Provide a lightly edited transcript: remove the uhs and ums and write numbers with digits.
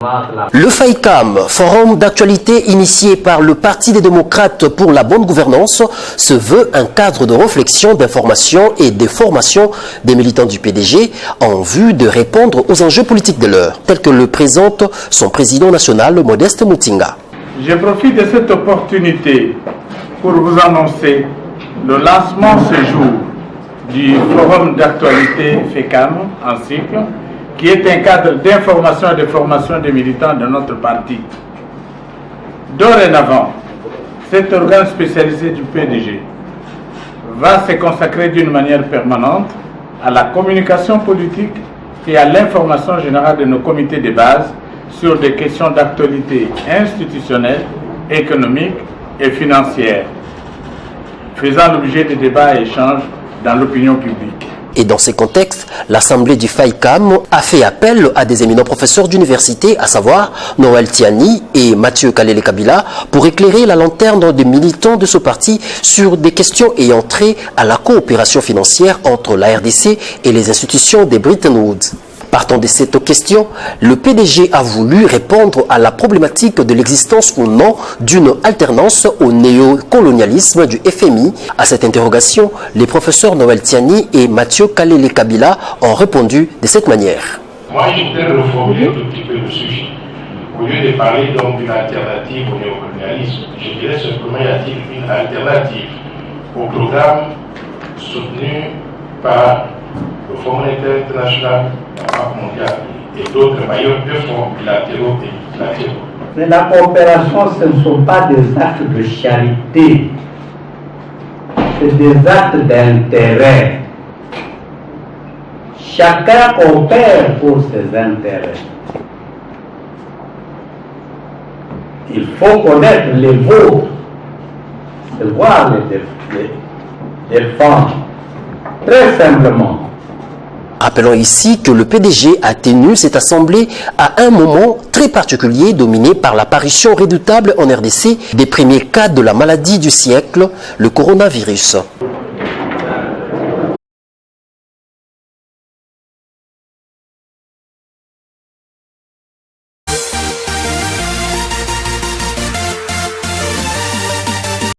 Le FAICAM, forum d'actualité initié par le Parti des démocrates pour la bonne gouvernance, se veut un cadre de réflexion, d'information et de formation des militants du PDG en vue de répondre aux enjeux politiques de l'heure, tel que le présente son président national, Modeste Mutinga. Je profite de cette opportunité pour vous annoncer le lancement ce jour du forum d'actualité FAICAM en cycle, qui est un cadre d'information et de formation des militants de notre parti. Dorénavant, cet organe spécialisé du PDG va se consacrer d'une manière permanente à la communication politique et à l'information générale de nos comités de base sur des questions d'actualité institutionnelle, économique et financière, faisant l'objet de débats et échanges dans l'opinion publique. Et dans ces contextes, l'Assemblée du FAICAM a fait appel à des éminents professeurs d'université, à savoir Noël Tiani et Mathieu Kalele Kabila, pour éclairer la lanterne des militants de ce parti sur des questions ayant trait à la coopération financière entre la RDC et les institutions des Bretton Woods. Partant de cette question, le PDG a voulu répondre à la problématique de l'existence ou non d'une alternance au néocolonialisme du FMI. À cette interrogation, les professeurs Noël Tiani et Mathieu Kalele Kabila ont répondu de cette manière. Moi, je voudrais reformuler un tout petit peu le sujet. Au lieu de parler donc d'une alternative au néocolonialisme, je dirais simplement y a-t-il une alternative au programme soutenu par le Fonds monétaire international, la Banque mondiale et d'autres bailleurs de fonds bilatéraux et multilatéraux. Mais la coopération, ce ne sont pas des actes de charité, c'est des actes d'intérêt. Chacun coopère pour ses intérêts. Il faut connaître les vôtres, savoir les défendre, très simplement. Rappelons ici que le PDG a tenu cette assemblée à un moment très particulier dominé par l'apparition redoutable en RDC des premiers cas de la maladie du siècle, le coronavirus.